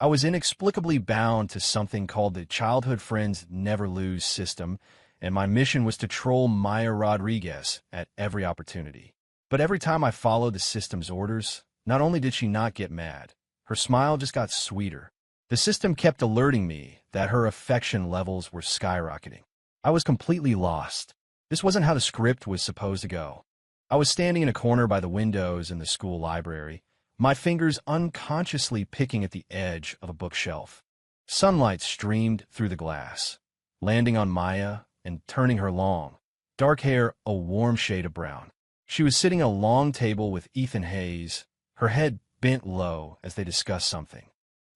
I was inexplicably bound to something called the Childhood Friends Never Lose system, and my mission was to troll Maya Rodriguez at every opportunity. But every time I followed the system's orders, not only did she not get mad, her smile just got sweeter. The system kept alerting me that her affection levels were skyrocketing. I was completely lost. This wasn't how the script was supposed to go. I was standing in a corner by the windows in the school library, my fingers unconsciously picking at the edge of a bookshelf. Sunlight streamed through the glass, landing on Maya and turning her long, dark hair a warm shade of brown. She was sitting at a long table with Ethan Hayes, her head bent low as they discussed something.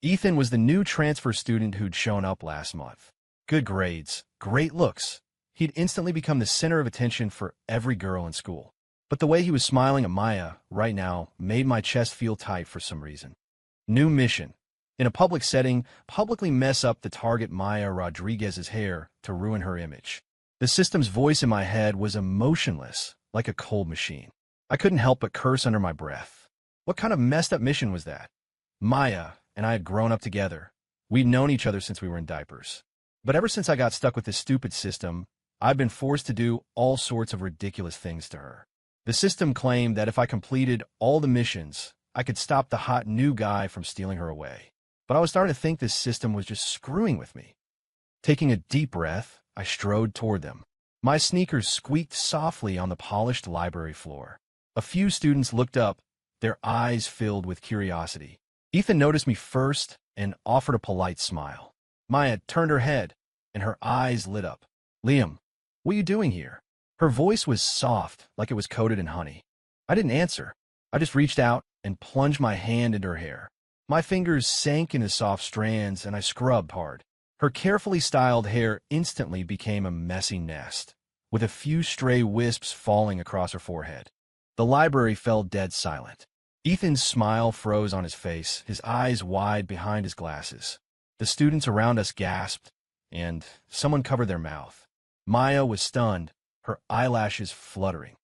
Ethan was the new transfer student who'd shown up last month. Good grades, great looks. He'd instantly become the center of attention for every girl in school. But the way he was smiling at Maya right now made my chest feel tight for some reason. New mission. In a public setting, publicly mess up the target Maya Rodriguez's hair to ruin her image. The system's voice in my head was emotionless, like a cold machine. I couldn't help but curse under my breath. What kind of messed up mission was that? Maya and I had grown up together. We'd known each other since we were in diapers. But ever since I got stuck with this stupid system, I've been forced to do all sorts of ridiculous things to her. The system claimed that if I completed all the missions, I could stop the hot new guy from stealing her away. But I was starting to think this system was just screwing with me. Taking a deep breath, I strode toward them. My sneakers squeaked softly on the polished library floor. A few students looked up, their eyes filled with curiosity. Ethan noticed me first and offered a polite smile. Maya turned her head, and her eyes lit up. "Liam, what are you doing here?" Her voice was soft, like it was coated in honey. I didn't answer. I just reached out and plunged my hand into her hair. My fingers sank into soft strands, and I scrubbed hard. Her carefully styled hair instantly became a messy nest, with a few stray wisps falling across her forehead. The library fell dead silent. Ethan's smile froze on his face, his eyes wide behind his glasses. The students around us gasped, and someone covered their mouth. Maya was stunned, her eyelashes fluttering.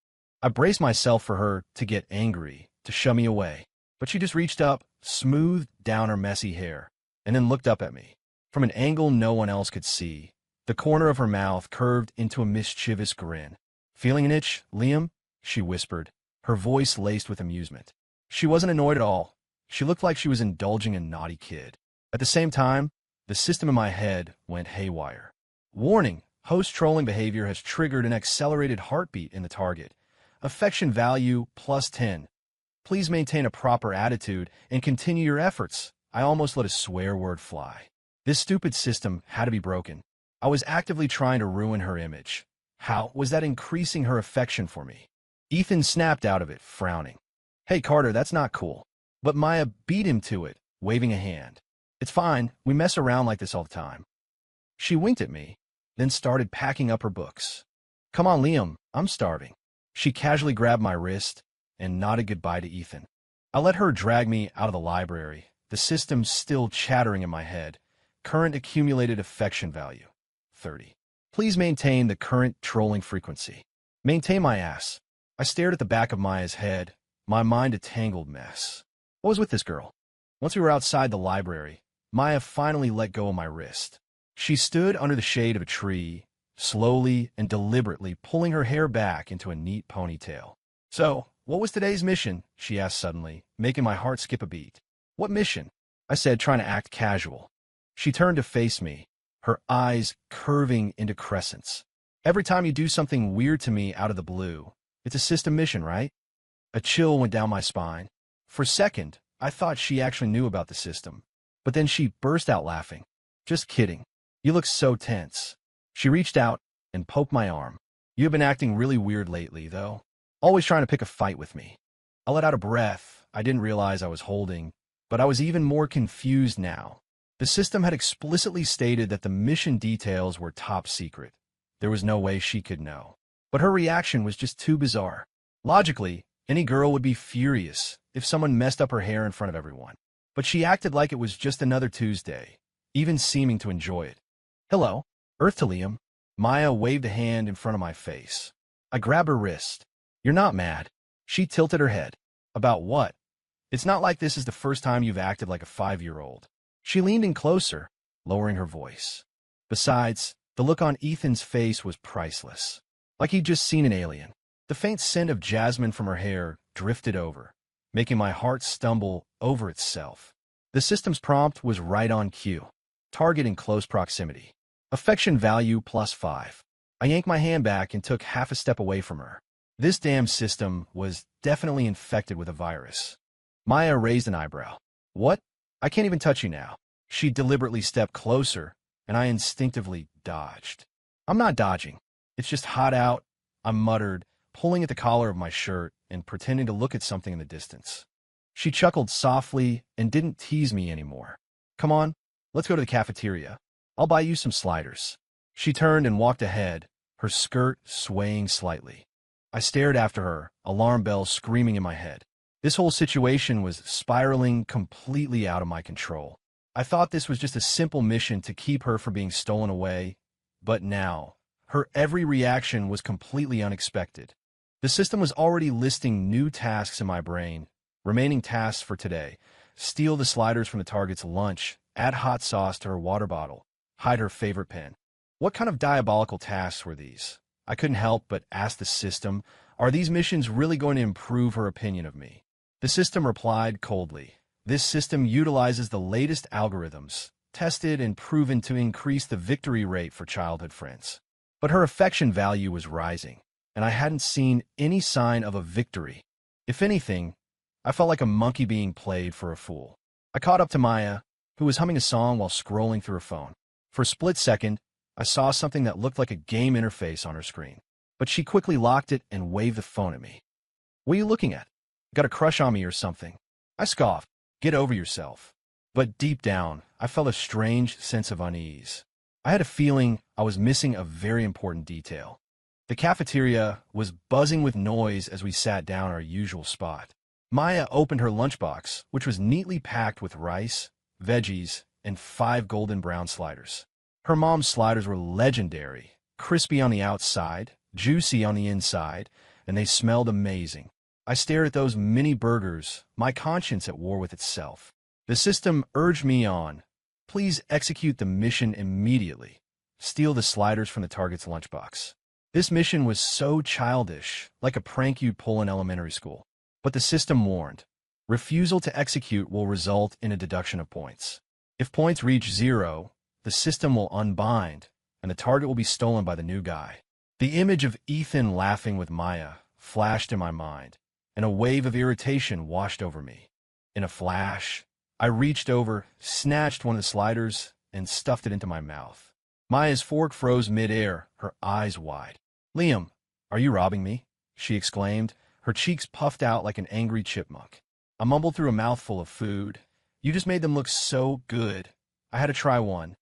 I braced myself for her to get angry, to shoo me away, but she just reached up, smoothed down her messy hair, and then looked up at me. From an angle no one else could see, the corner of her mouth curved into a mischievous grin. "Feeling an itch, Liam?" she whispered, her voice laced with amusement. She wasn't annoyed at all. She looked like she was indulging a naughty kid. At the same time, the system in my head went haywire. Warning, host trolling behavior has triggered an accelerated heartbeat in the target. Affection value +10. Please maintain a proper attitude and continue your efforts. I almost let a swear word fly. This stupid system had to be broken. I was actively trying to ruin her image. How was that increasing her affection for me? Ethan snapped out of it, frowning. "Hey, Carter, that's not cool." But Maya beat him to it, waving a hand. "It's fine. We mess around like this all the time." She winked at me, then started packing up her books. "Come on, Liam. I'm starving." She casually grabbed my wrist and nodded goodbye to Ethan. I let her drag me out of the library, the system still chattering in my head. Current accumulated affection value, 30. Please maintain the current trolling frequency. Maintain my ass. I stared at the back of Maya's head, my mind a tangled mess. What was with this girl? Once we were outside the library, Maya finally let go of my wrist. She stood under the shade of a tree, slowly and deliberately pulling her hair back into a neat ponytail. "So, what was today's mission?" she asked suddenly, making my heart skip a beat. "What mission?" I said, trying to act casual. She turned to face me, her eyes curving into crescents. "Every time you do something weird to me out of the blue, it's a system mission, right?" A chill went down my spine. For a second, I thought she actually knew about the system. But then she burst out laughing. "Just kidding. You look so tense." She reached out and poked my arm. "You've been acting really weird lately, though. Always trying to pick a fight with me." I let out a breath I didn't realize I was holding, but I was even more confused now. The system had explicitly stated that the mission details were top secret. There was no way she could know. But her reaction was just too bizarre. Logically, any girl would be furious if someone messed up her hair in front of everyone. But she acted like it was just another Tuesday, even seeming to enjoy it. "Hello, Earth to Liam." Maya waved a hand in front of my face. I grabbed her wrist. "You're not mad." She tilted her head. "About what? It's not like this is the first time you've acted like a 5-year-old. She leaned in closer, lowering her voice. Besides, the look on Ethan's face was priceless. Like he'd just seen an alien. The faint scent of jasmine from her hair drifted over, making my heart stumble over itself. The system's prompt was right on cue. Target in close proximity. Affection value +5. I yanked my hand back and took half a step away from her. This damn system was definitely infected with a virus. Maya raised an eyebrow. What? I can't even touch you now. She deliberately stepped closer, and I instinctively dodged. I'm not dodging. It's just hot out, I muttered, pulling at the collar of my shirt and pretending to look at something in the distance. She chuckled softly and didn't tease me anymore. Come on, let's go to the cafeteria. I'll buy you some sliders. She turned and walked ahead, her skirt swaying slightly. I stared after her, alarm bells screaming in my head. This whole situation was spiraling completely out of my control. I thought this was just a simple mission to keep her from being stolen away, but now, her every reaction was completely unexpected. The system was already listing new tasks in my brain. Remaining tasks for today: steal the sliders from the target's lunch, add hot sauce to her water bottle, hide her favorite pen. What kind of diabolical tasks were these? I couldn't help but ask the system, are these missions really going to improve her opinion of me? The system replied coldly. This system utilizes the latest algorithms, tested and proven to increase the victory rate for childhood friends. But her affection value was rising, and I hadn't seen any sign of a victory. If anything, I felt like a monkey being played for a fool. I caught up to Maya, who was humming a song while scrolling through her phone. For a split second, I saw something that looked like a game interface on her screen, but she quickly locked it and waved the phone at me. What are you looking at? Got a crush on me or something? I scoffed. Get over yourself. But deep down, I felt a strange sense of unease. I had a feeling I was missing a very important detail. The cafeteria was buzzing with noise as we sat down our usual spot. Maya opened her lunchbox, which was neatly packed with rice, veggies, and 5 golden brown sliders. Her mom's sliders were legendary, crispy on the outside, juicy on the inside, and they smelled amazing. I stared at those mini burgers, my conscience at war with itself. The system urged me on. Please execute the mission immediately. Steal the sliders from the target's lunchbox. This mission was so childish, like a prank you'd pull in elementary school. But the system warned. Refusal to execute will result in a deduction of points. If points reach 0, the system will unbind, and the target will be stolen by the new guy. The image of Ethan laughing with Maya flashed in my mind, and a wave of irritation washed over me. In a flash, I reached over, snatched one of the sliders, and stuffed it into my mouth. Maya's fork froze mid-air, her eyes wide. Liam, are you robbing me? She exclaimed, her cheeks puffed out like an angry chipmunk. I mumbled through a mouthful of food. You just made them look so good. I had to try one.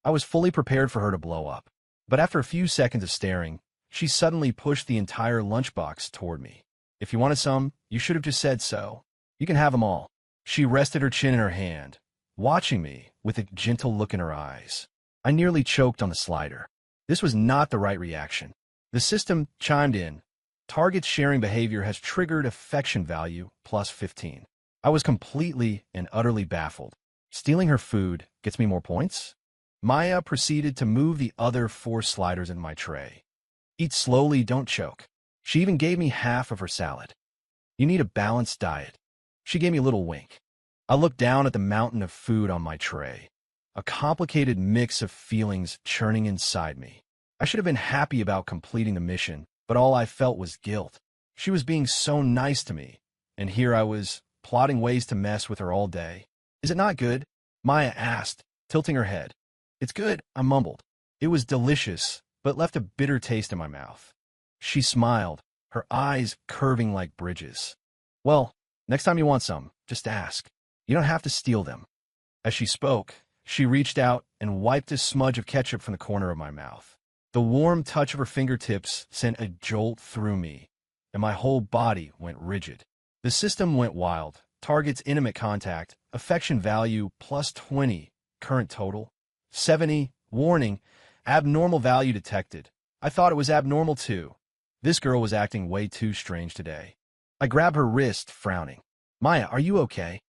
I was fully prepared for her to blow up. But after a few seconds of staring, she suddenly pushed the entire lunchbox toward me. If you wanted some, you should have just said so. You can have them all. She rested her chin in her hand, watching me with a gentle look in her eyes. I nearly choked on the slider. This was not the right reaction. The system chimed in. Target's sharing behavior has triggered affection value +15. I was completely and utterly baffled. Stealing her food gets me more points? Maya proceeded to move the other 4 sliders in my tray. Eat slowly, don't choke. She even gave me half of her salad. You need a balanced diet. She gave me a little wink. I looked down at the mountain of food on my tray, a complicated mix of feelings churning inside me. I should have been happy about completing the mission, but all I felt was guilt. She was being so nice to me, and here I was, plotting ways to mess with her all day. Is it not good? Maya asked, tilting her head. It's good, I mumbled. It was delicious, but left a bitter taste in my mouth. She smiled, her eyes curving like bridges. Well, next time you want some, just ask. You don't have to steal them. As she spoke, she reached out and wiped a smudge of ketchup from the corner of my mouth. The warm touch of her fingertips sent a jolt through me, and my whole body went rigid. The system went wild. Target's intimate contact, affection value +20, current total 70, warning, abnormal value detected. I thought it was abnormal too. This girl was acting way too strange today. I grabbed her wrist, frowning. Maya, are you okay?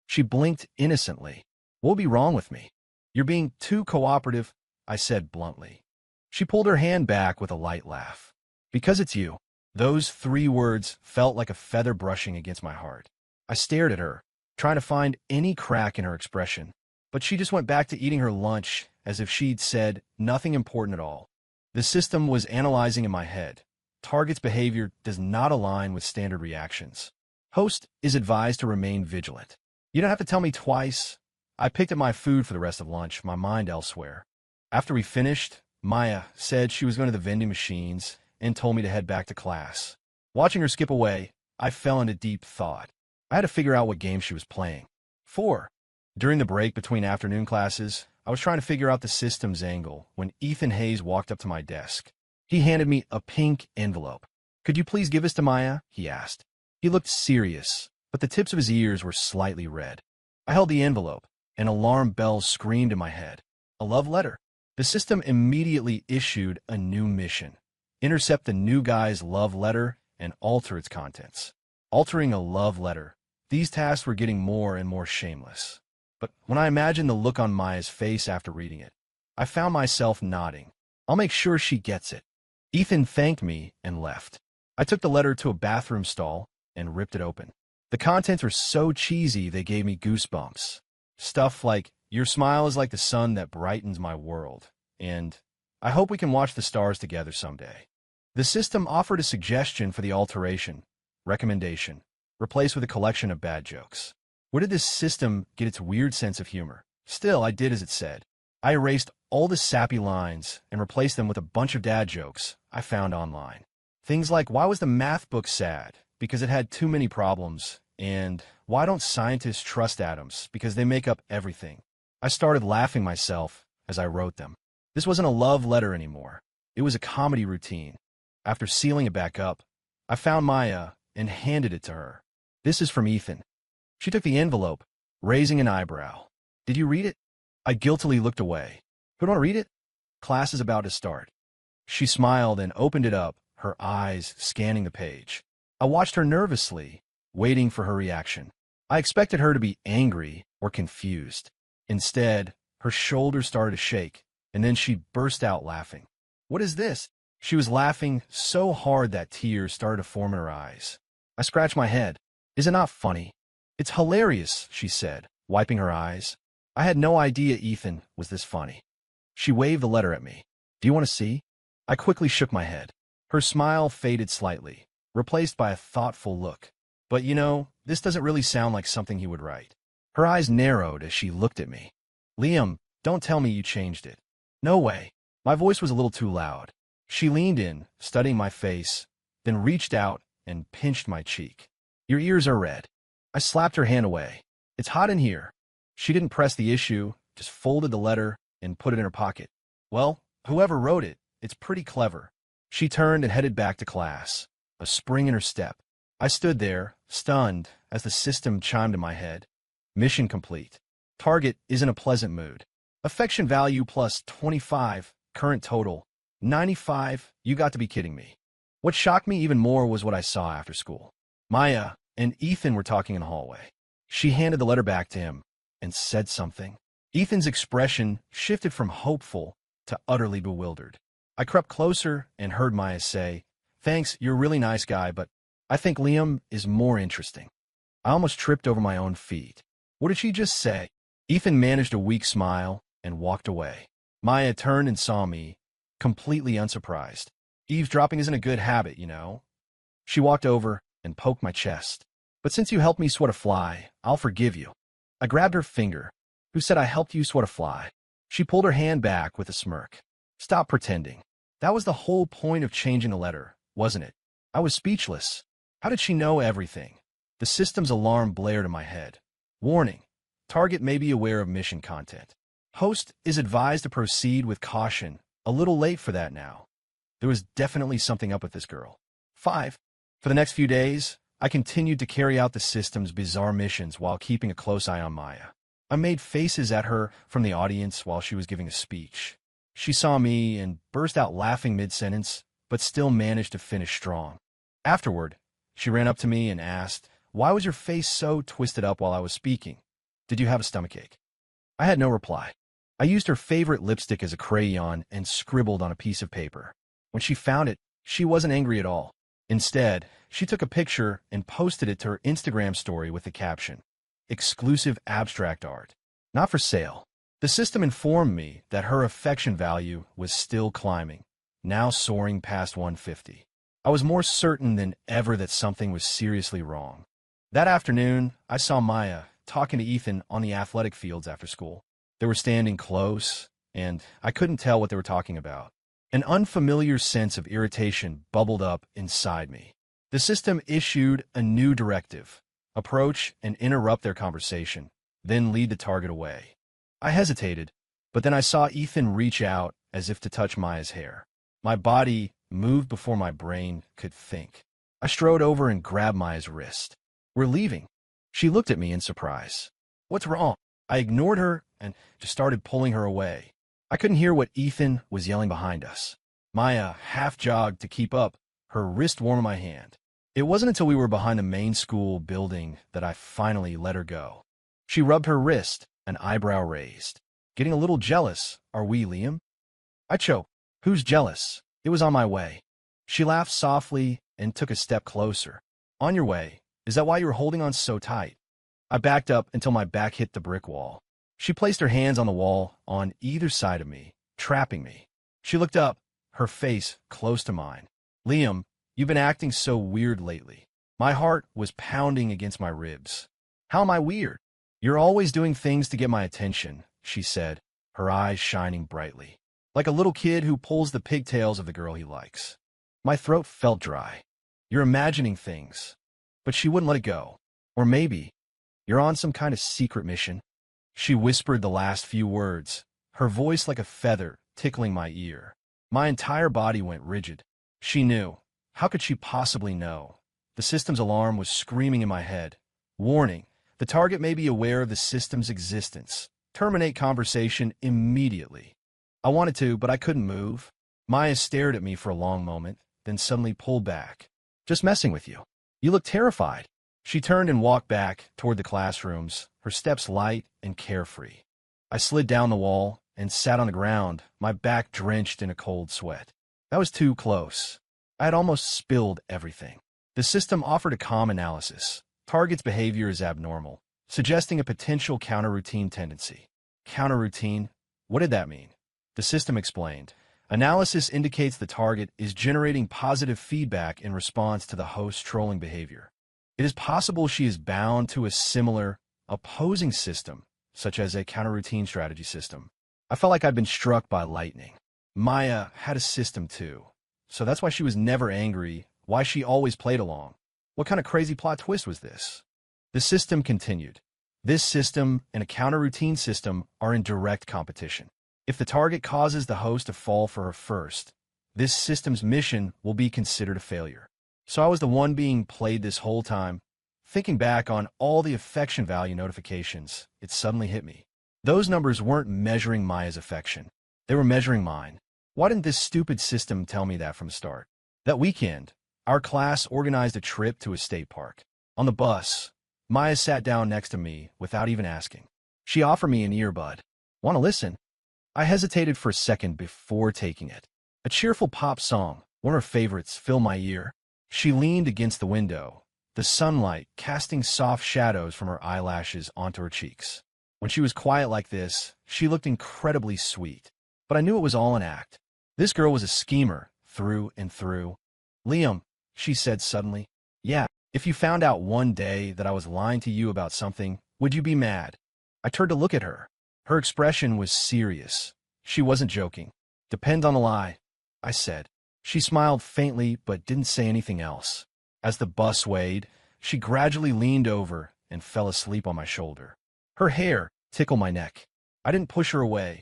She blinked innocently. What would be wrong with me? You're being too cooperative, I said bluntly. She pulled her hand back with a light laugh. Because it's you. Those 3 words felt like a feather brushing against my heart. I stared at her, trying to find any crack in her expression, but she just went back to eating her lunch as if she'd said nothing important at all. The system was analyzing in my head. Target's behavior does not align with standard reactions. Host is advised to remain vigilant. You don't have to tell me twice. I picked up my food for the rest of lunch, my mind elsewhere. After we finished, Maya said she was going to the vending machines and told me to head back to class. Watching her skip away, I fell into deep thought. I had to figure out what game she was playing. 4. During the break between afternoon classes, I was trying to figure out the system's angle when Ethan Hayes walked up to my desk. He handed me a pink envelope. "Could you please give this to Maya?" he asked. He looked serious, but the tips of his ears were slightly red. I held the envelope, and alarm bells screamed in my head. A love letter. The system immediately issued a new mission. Intercept the new guy's love letter and alter its contents. Altering a love letter. These tasks were getting more and more shameless. But when I imagined the look on Maya's face after reading it, I found myself nodding. I'll make sure she gets it. Ethan thanked me and left. I took the letter to a bathroom stall and ripped it open. The contents were so cheesy they gave me goosebumps. Stuff like, "Your smile is like the sun that brightens my world," and "I hope we can watch the stars together someday." The system offered a suggestion for the alteration. Recommendation. Replace with a collection of bad jokes. Where did this system get its weird sense of humor? Still, I did as it said. I erased all the sappy lines and replaced them with a bunch of dad jokes I found online. Things like, why was the math book sad? Because it had too many problems. And why don't scientists trust atoms? Because they make up everything. I started laughing myself as I wrote them. This wasn't a love letter anymore. It was a comedy routine. After sealing it back up, I found Maya and handed it to her. "This is from Ethan." She took the envelope, raising an eyebrow. "Did you read it?" I guiltily looked away. "Who don't read it? Class is about to start." She smiled and opened it up, her eyes scanning the page. I watched her nervously, waiting for her reaction. I expected her to be angry or confused. Instead, her shoulders started to shake, and then she burst out laughing. "What is this?" She was laughing so hard that tears started to form in her eyes. I scratched my head. "Is it not funny?" "It's hilarious," she said, wiping her eyes. I had no idea Ethan was this funny. She waved the letter at me. "Do you want to see?" I quickly shook my head. Her smile faded slightly, replaced by a thoughtful look. "But this doesn't really sound like something he would write." Her eyes narrowed as she looked at me. "Liam, don't tell me you changed it." "No way." My voice was a little too loud. She leaned in, studying my face, then reached out and pinched my cheek. "Your ears are red." I slapped her hand away. "It's hot in here." She didn't press the issue, just folded the letter and put it in her pocket. "Well, whoever wrote it, it's pretty clever." She turned and headed back to class, a spring in her step. I stood there, stunned, as the system chimed in my head. Mission complete. Target is in a pleasant mood. Affection value plus 25, current total 95. You got to be kidding me. What shocked me even more was what I saw after school. Maya and Ethan were talking in the hallway. She handed the letter back to him and said something. Ethan's expression shifted from hopeful to utterly bewildered. I crept closer and heard Maya say, "Thanks, you're a really nice guy, but I think Liam is more interesting." I almost tripped over my own feet. What did she just say? Ethan managed a weak smile and walked away. Maya turned and saw me, completely unsurprised. "Eavesdropping isn't a good habit, you know." She walked over and poked my chest. "But since you helped me swat a fly, I'll forgive you." I grabbed her finger. "Who said I helped you swat a fly?" She pulled her hand back with a smirk. "Stop pretending." That was the whole point of changing the letter, wasn't it? I was speechless. How did she know everything? The system's alarm blared in my head. Warning. Target may be aware of mission content. Host is advised to proceed with caution. A little late for that now. There was definitely something up with this girl. 5. For the next few days, I continued to carry out the system's bizarre missions while keeping a close eye on Maya. I made faces at her from the audience while she was giving a speech. She saw me and burst out laughing mid-sentence, but still managed to finish strong. Afterward, she ran up to me and asked, "Why was your face so twisted up while I was speaking? Did you have a stomachache?" I had no reply. I used her favorite lipstick as a crayon and scribbled on a piece of paper. When she found it, she wasn't angry at all. Instead, she took a picture and posted it to her Instagram story with the caption, "Exclusive abstract art. Not for sale." The system informed me that her affection value was still climbing, now soaring past 150. I was more certain than ever that something was seriously wrong. That afternoon, I saw Maya talking to Ethan on the athletic fields after school. They were standing close, and I couldn't tell what they were talking about. An unfamiliar sense of irritation bubbled up inside me. The system issued a new directive: approach and interrupt their conversation, then lead the target away. I hesitated, but then I saw Ethan reach out as if to touch Maya's hair. My body moved before my brain could think. I strode over and grabbed Maya's wrist. "We're leaving." She looked at me in surprise. "What's wrong?" I ignored her and just started pulling her away. I couldn't hear what Ethan was yelling behind us. Maya half-jogged to keep up, her wrist warm in my hand. It wasn't until we were behind the main school building that I finally let her go. She rubbed her wrist, an eyebrow raised. "Getting a little jealous, are we, Liam?" I choked. "Who's jealous? It was on my way." She laughed softly and took a step closer. "On your way? Is that why you were holding on so tight?" I backed up until my back hit the brick wall. She placed her hands on the wall on either side of me, trapping me. She looked up, her face close to mine. "Liam, you've been acting so weird lately." My heart was pounding against my ribs. "How am I weird?" "You're always doing things to get my attention," she said, her eyes shining brightly. "Like a little kid who pulls the pigtails of the girl he likes." My throat felt dry. "You're imagining things." But she wouldn't let it go. "Or maybe you're on some kind of secret mission." She whispered the last few words, her voice like a feather tickling my ear. My entire body went rigid. She knew. How could she possibly know? The system's alarm was screaming in my head. "Warning, the target may be aware of the system's existence. Terminate conversation immediately." I wanted to, but I couldn't move. Maya stared at me for a long moment, then suddenly pulled back. "Just messing with you. You look terrified." She turned and walked back toward the classrooms, her steps light and carefree. I slid down the wall and sat on the ground, my back drenched in a cold sweat. That was too close. I had almost spilled everything. The system offered a calm analysis. Target's behavior is abnormal, suggesting a potential counter-routine tendency. Counter-routine? What did that mean? The system explained. Analysis indicates the target is generating positive feedback in response to the host's trolling behavior. It is possible she is bound to a similar, opposing system, such as a counter-routine strategy system. I felt like I'd been struck by lightning. Maya had a system too. So that's why she was never angry, why she always played along. What kind of crazy plot twist was this? The system continued. This system and a counter-routine system are in direct competition. If the target causes the host to fall for her first, this system's mission will be considered a failure. So I was the one being played this whole time. Thinking back on all the affection value notifications, it suddenly hit me. Those numbers weren't measuring Maya's affection. They were measuring mine. Why didn't this stupid system tell me that from the start? That weekend, our class organized a trip to a state park. On the bus, Maya sat down next to me without even asking. She offered me an earbud. "Want to listen?" I hesitated for a second before taking it. A cheerful pop song, one of her favorites, filled my ear. She leaned against the window, the sunlight casting soft shadows from her eyelashes onto her cheeks. When she was quiet like this, she looked incredibly sweet. But I knew it was all an act. This girl was a schemer, through and through. "Liam," she said suddenly. "Yeah, if you found out one day that I was lying to you about something, would you be mad?" I turned to look at her. Her expression was serious. She wasn't joking. "Depends on the lie," I said. She smiled faintly but didn't say anything else. As the bus swayed, she gradually leaned over and fell asleep on my shoulder. Her hair tickled my neck. I didn't push her away.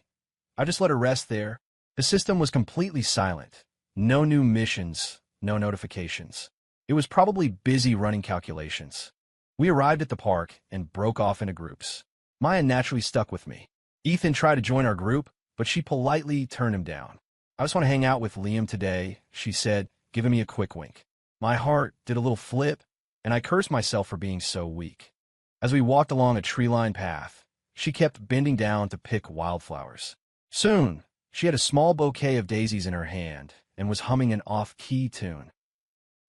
I just let her rest there. The system was completely silent. No new missions, no notifications. It was probably busy running calculations. We arrived at the park and broke off into groups. Maya naturally stuck with me. Ethan tried to join our group, but she politely turned him down. "I just want to hang out with Liam today," she said, giving me a quick wink. My heart did a little flip, and I cursed myself for being so weak. As we walked along a tree-lined path, She kept bending down to pick wildflowers. Soon, she had a small bouquet of daisies in her hand and was humming an off-key tune.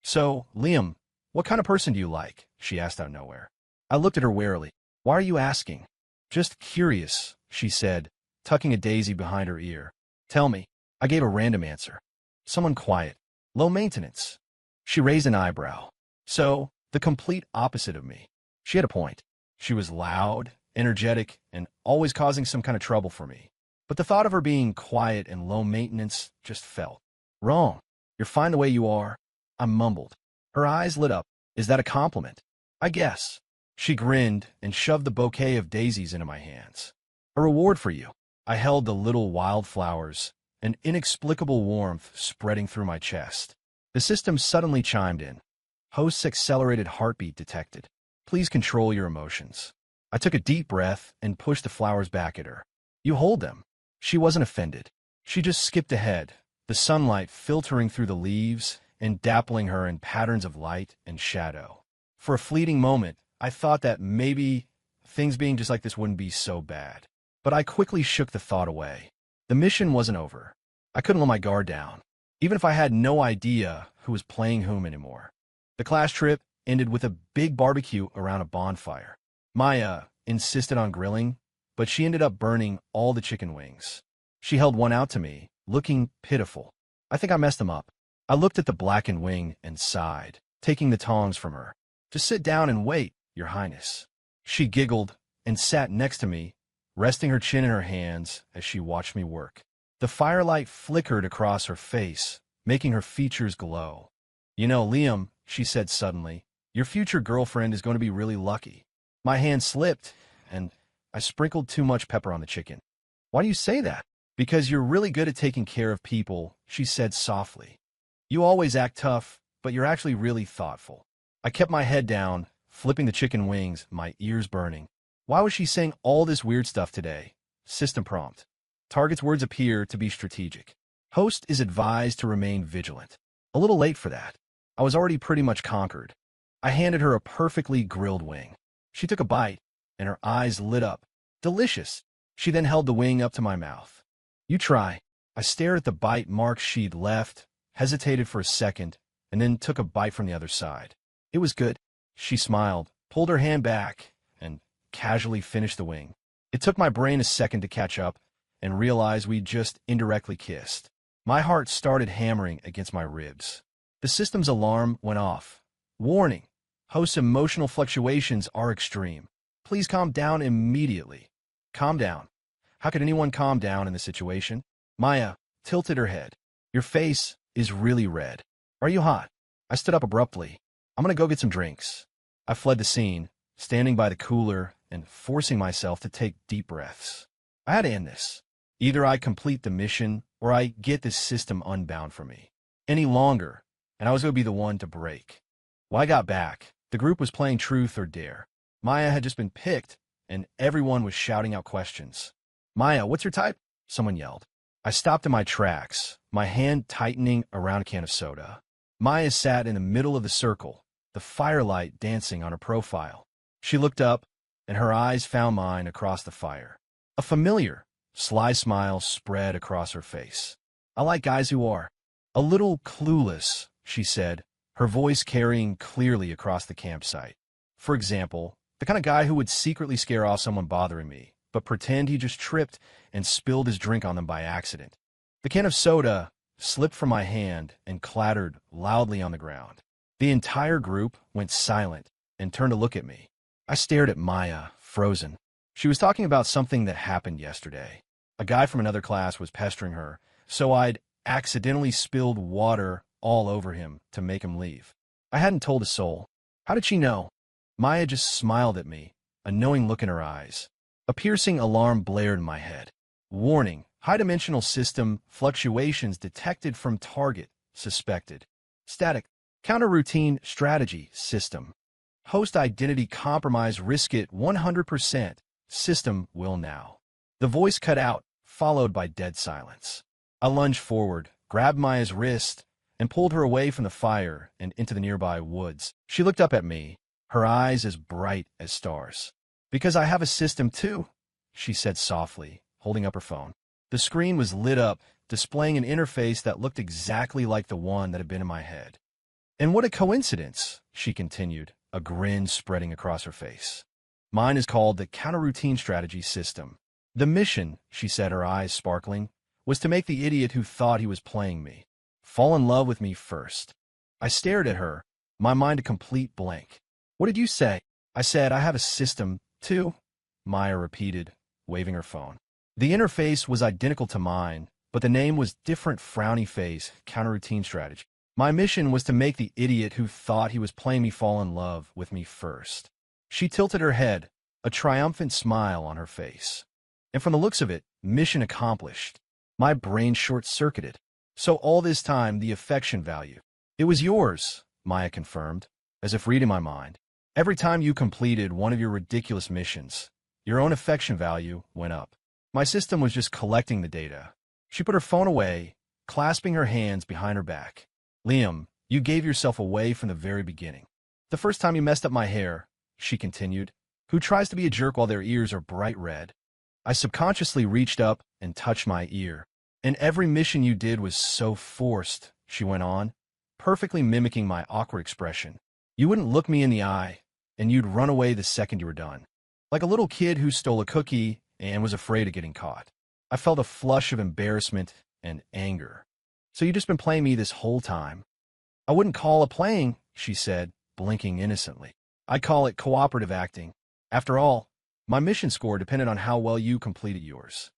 "So, Liam, what kind of person do you like?" she asked out of nowhere. I looked at her warily. "Why are you asking?" "Just curious," she said, tucking a daisy behind her ear. "Tell me." I gave a random answer. "Someone quiet. Low maintenance." She raised an eyebrow. So, the complete opposite of me. She had a point. She was loud, energetic, and always causing some kind of trouble for me. But the thought of her being quiet and low maintenance just felt wrong. "You're fine the way you are," I mumbled. Her eyes lit up. "Is that a compliment?" "I guess." She grinned and shoved the bouquet of daisies into my hands. "A reward for you." I held the little wildflowers, an inexplicable warmth spreading through my chest. The system suddenly chimed in. Host's accelerated heartbeat detected. "Please control your emotions." I took a deep breath and pushed the flowers back at her. "You hold them." She wasn't offended. She just skipped ahead, the sunlight filtering through the leaves and dappling her in patterns of light and shadow. For a fleeting moment, I thought that maybe things being just like this wouldn't be so bad. But I quickly shook the thought away. The mission wasn't over. I couldn't let my guard down, even if I had no idea who was playing whom anymore. The class trip ended with a big barbecue around a bonfire. Maya insisted on grilling, but she ended up burning all the chicken wings. She held one out to me, looking pitiful. I think I messed them up. I looked at the blackened wing and sighed, taking the tongs from her. "Just sit down and wait, Your Highness." She giggled and sat next to me, resting her chin in her hands as she watched me work. The firelight flickered across her face, making her features glow. "You know, Liam," she said suddenly, "your future girlfriend is going to be really lucky." My hand slipped, and I sprinkled too much pepper on the chicken. "Why do you say that?" "Because you're really good at taking care of people," she said softly. "You always act tough, but you're actually really thoughtful." I kept my head down, flipping the chicken wings, my ears burning. Why was she saying all this weird stuff today? System prompt. Target's words appear to be strategic. Host is advised to remain vigilant. A little late for that. I was already pretty much conquered. I handed her a perfectly grilled wing. She took a bite, and her eyes lit up. "Delicious." She then held the wing up to my mouth. "You try." I stared at the bite marks she'd left, hesitated for a second, and then took a bite from the other side. "It was good." She smiled, pulled her hand back, and casually finished the wing. It took my brain a second to catch up and realize we'd just indirectly kissed. My heart started hammering against my ribs. The system's alarm went off. "Warning. Host's emotional fluctuations are extreme. Please calm down immediately." Calm down. How could anyone calm down in this situation? Maya tilted her head. "Your face is really red. Are you hot?" I stood up abruptly. "I'm gonna go get some drinks." I fled the scene, standing by the cooler and forcing myself to take deep breaths. I had to end this. Either I complete the mission or I get this system unbound from me. Any longer, and I was going to be the one to break. When I got back, the group was playing Truth or Dare. Maya had just been picked, and everyone was shouting out questions. "Maya, what's your type?" someone yelled. I stopped in my tracks, my hand tightening around a can of soda. Maya sat in the middle of the circle, the firelight dancing on her profile. She looked up, and her eyes found mine across the fire. A familiar, sly smile spread across her face. "I like guys who are a little clueless," she said, her voice carrying clearly across the campsite. "For example, the kind of guy who would secretly scare off someone bothering me, but pretend he just tripped and spilled his drink on them by accident." The can of soda slipped from my hand and clattered loudly on the ground. The entire group went silent and turned to look at me. I stared at Maya, frozen. She was talking about something that happened yesterday. A guy from another class was pestering her, so I'd accidentally spilled water all over him to make him leave. I hadn't told a soul. How did she know? Maya just smiled at me, a knowing look in her eyes. A piercing alarm blared in my head. "Warning, high-dimensional system fluctuations detected from target, suspected. Static, counter-routine strategy system. Host identity compromise, risk it 100%. System will now." The voice cut out, followed by dead silence. I lunged forward, grabbed Maya's wrist, and pulled her away from the fire and into the nearby woods. She looked up at me, her eyes as bright as stars. "Because I have a system too," she said softly, holding up her phone. The screen was lit up, displaying an interface that looked exactly like the one that had been in my head. And what a coincidence, she continued, a grin spreading across her face. Mine is called the Counter-Routine Strategy System. The mission, she said, her eyes sparkling, was to make the idiot who thought he was playing me fall in love with me first. I stared at her, my mind a complete blank. What did you say? I said, I have a system, too, Maya repeated, waving her phone. The interface was identical to mine, but the name was different. Frowny face, Counter-Routine Strategy. My mission was to make the idiot who thought he was playing me fall in love with me first. She tilted her head, a triumphant smile on her face. And from the looks of it, mission accomplished. My brain short-circuited. So all this time, the affection value. It was yours, Maya confirmed, as if reading my mind. Every time you completed one of your ridiculous missions, your own affection value went up. My system was just collecting the data. She put her phone away, clasping her hands behind her back. Liam, you gave yourself away from the very beginning. The first time you messed up my hair, she continued, who tries to be a jerk while their ears are bright red? I subconsciously reached up and touched my ear. And every mission you did was so forced, she went on, perfectly mimicking my awkward expression. You wouldn't look me in the eye, and you'd run away the second you were done. Like a little kid who stole a cookie and was afraid of getting caught. I felt a flush of embarrassment and anger. So you've just been playing me this whole time? I wouldn't call it playing, she said, blinking innocently. I'd call it cooperative acting. After all, my mission score depended on how well you completed yours.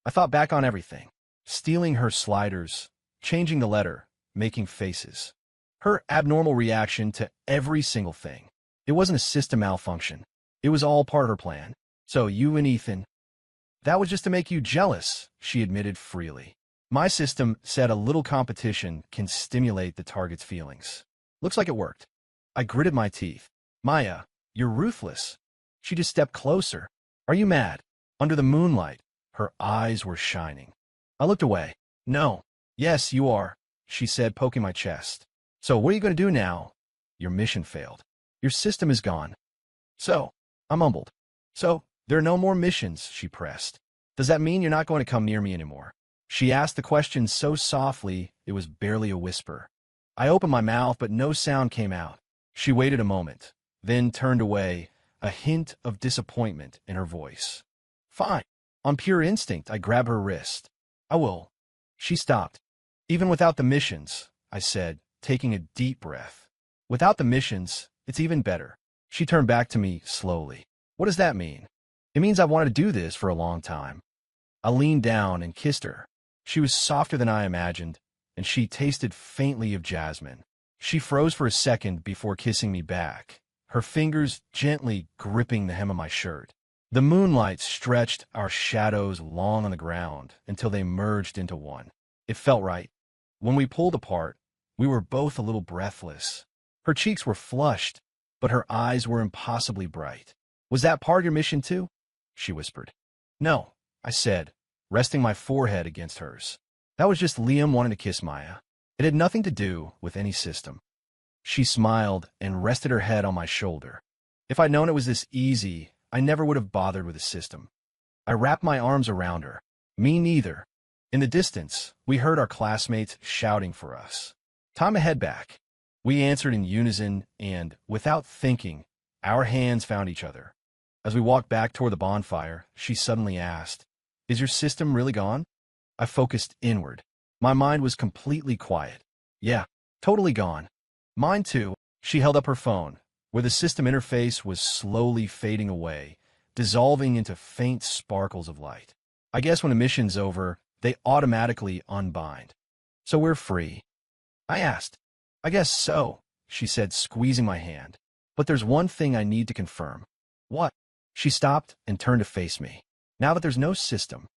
I thought back on everything. Stealing her sliders, changing the letter, making faces. Her abnormal reaction to every single thing. It wasn't a system malfunction. It was all part of her plan. So you and Ethan, that was just to make you jealous, she admitted freely. My system said a little competition can stimulate the target's feelings. Looks like it worked. I gritted my teeth. Maya, you're ruthless. She just stepped closer. Are you mad? Under the moonlight, her eyes were shining. I looked away. No. Yes, you are, she said, poking my chest. So what are you going to do now? Your mission failed. Your system is gone. So, I mumbled. So, there are no more missions, she pressed. Does that mean you're not going to come near me anymore? She asked the question so softly, it was barely a whisper. I opened my mouth, but no sound came out. She waited a moment, then turned away, a hint of disappointment in her voice. Fine. On pure instinct, I grabbed her wrist. I will. She stopped. Even without the missions, I said, taking a deep breath. Without the missions, it's even better. She turned back to me slowly. What does that mean? It means I've wanted to do this for a long time. I leaned down and kissed her. She was softer than I imagined, and she tasted faintly of jasmine. She froze for a second before kissing me back, her fingers gently gripping the hem of my shirt. The moonlight stretched our shadows long on the ground until they merged into one. It felt right. When we pulled apart, we were both a little breathless. Her cheeks were flushed, but her eyes were impossibly bright. Was that part of your mission too? She whispered. No, I said, resting my forehead against hers. That was just Liam wanting to kiss Maya. It had nothing to do with any system. She smiled and rested her head on my shoulder. If I'd known it was this easy, I never would have bothered with a system. I wrapped my arms around her. Me neither. In the distance, we heard our classmates shouting for us. Time to head back. We answered in unison, and, without thinking, our hands found each other. As we walked back toward the bonfire, she suddenly asked, Is your system really gone? I focused inward. My mind was completely quiet. Yeah, totally gone. Mine too. She held up her phone, where the system interface was slowly fading away, dissolving into faint sparkles of light. I guess when a mission's over, they automatically unbind. So we're free. I asked. I guess so, she said, squeezing my hand. But there's one thing I need to confirm. What? She stopped and turned to face me. Now that there's no system,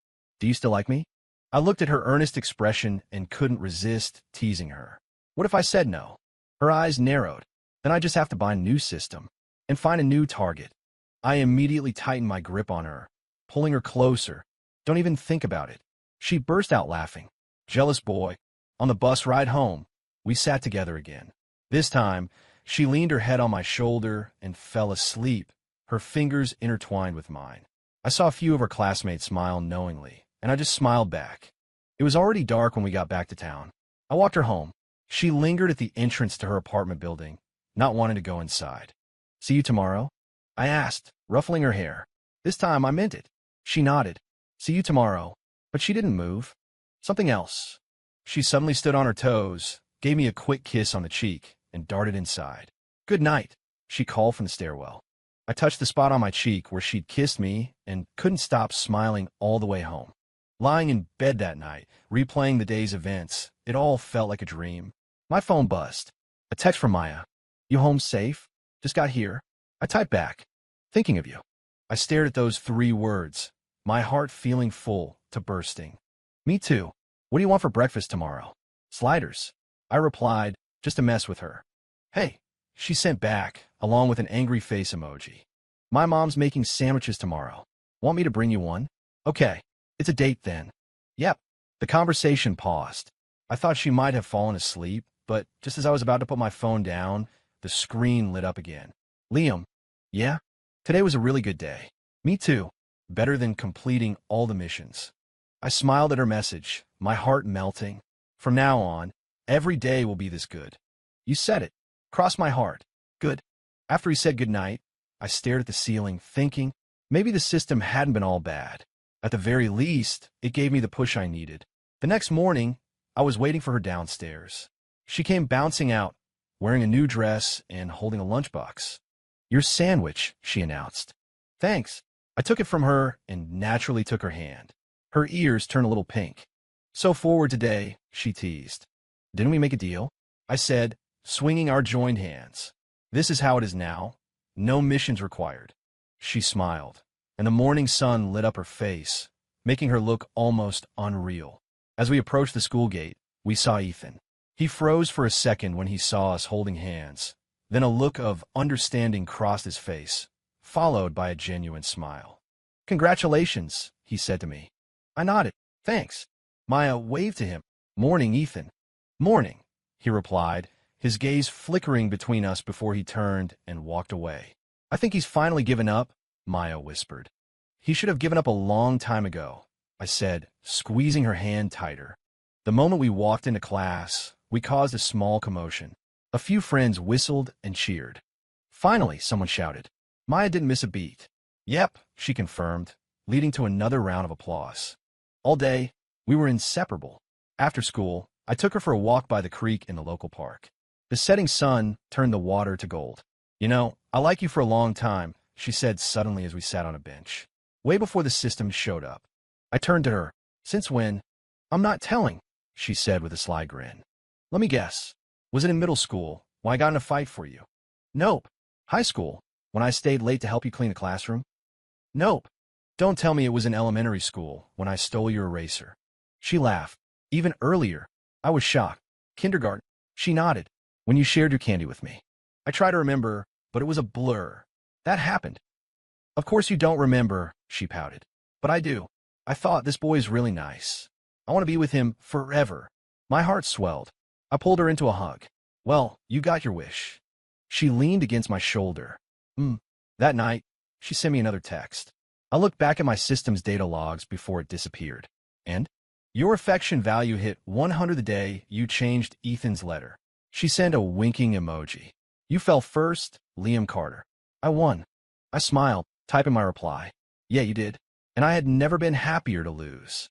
do you still like me? I looked at her earnest expression and couldn't resist teasing her. What if I said no? Her eyes narrowed. Then I just have to buy a new system and find a new target. I immediately tightened my grip on her, pulling her closer. Don't even think about it. She burst out laughing. Jealous boy. On the bus ride home, we sat together again. This time, she leaned her head on my shoulder and fell asleep, her fingers intertwined with mine. I saw a few of her classmates smile knowingly, and I just smiled back. It was already dark when we got back to town. I walked her home. She lingered at the entrance to her apartment building, not wanting to go inside. "See you tomorrow?" I asked, ruffling her hair. This time I meant it. She nodded. "See you tomorrow." But she didn't move. Something else. She suddenly stood on her toes, gave me a quick kiss on the cheek, and darted inside. "Good night," she called from the stairwell. I touched the spot on my cheek where she'd kissed me and couldn't stop smiling all the way home. Lying in bed that night, replaying the day's events, it all felt like a dream. My phone buzzed. A text from Maya. "You home safe? Just got here." I typed back, "Thinking of you." I stared at those 3 words, my heart feeling full to bursting. "Me too. What do you want for breakfast tomorrow?" "Sliders." I replied, just to mess with her. "Hey," she sent back, along with an angry face emoji. "My mom's making sandwiches tomorrow. Want me to bring you one?" "Okay. It's a date then." "Yep." The conversation paused. I thought she might have fallen asleep, but just as I was about to put my phone down, the screen lit up again. "Liam." "Yeah? Today was a really good day." "Me too. Better than completing all the missions." I smiled at her message, my heart melting. From now on, every day will be this good. "You said it." Crossed my heart. "Good." After he said goodnight, I stared at the ceiling, thinking maybe the system hadn't been all bad. At the very least, it gave me the push I needed. The next morning, I was waiting for her downstairs. She came bouncing out, wearing a new dress and holding a lunchbox. "Your sandwich," she announced. "Thanks." I took it from her and naturally took her hand. Her ears turned a little pink. "So forward today," she teased. "Didn't we make a deal?" I said, swinging our joined hands. "This is how it is now. No missions required." She smiled, and the morning sun lit up her face, making her look almost unreal. As we approached the school gate, we saw Ethan. He froze for a second when he saw us holding hands. Then a look of understanding crossed his face, followed by a genuine smile. "Congratulations," he said to me. I nodded. "Thanks." Maya waved to him. "Morning, Ethan." "Morning," he replied, his gaze flickering between us before he turned and walked away. "I think he's finally given up," Maya whispered. "He should have given up a long time ago," I said, squeezing her hand tighter. The moment we walked into class, we caused a small commotion. A few friends whistled and cheered. Finally, someone shouted. Maya didn't miss a beat. "Yep," she confirmed, leading to another round of applause. All day, we were inseparable. After school, I took her for a walk by the creek in the local park. The setting sun turned the water to gold. "You know, I like you for a long time," she said suddenly as we sat on a bench. Way before the system showed up. I turned to her. "Since when?" "I'm not telling," she said with a sly grin. "Let me guess. Was it in middle school, when I got in a fight for you?" "Nope." "High school, when I stayed late to help you clean the classroom?" "Nope." "Don't tell me it was in elementary school, when I stole your eraser." She laughed. "Even earlier." I was shocked. "Kindergarten." She nodded. "When you shared your candy with me." I tried to remember, but it was a blur. "That happened." "Of course you don't remember," she pouted. "But I do. I thought, this boy is really nice. I want to be with him forever." My heart swelled. I pulled her into a hug. "Well, you got your wish." She leaned against my shoulder. That night, she sent me another text. I looked back at my system's data logs before it disappeared. And? "Your affection value hit 100 the day you changed Ethan's letter." She sent a winking emoji. "You fell first, Liam Carter." I won. I smiled, typing my reply. "Yeah, you did. And I had never been happier to lose."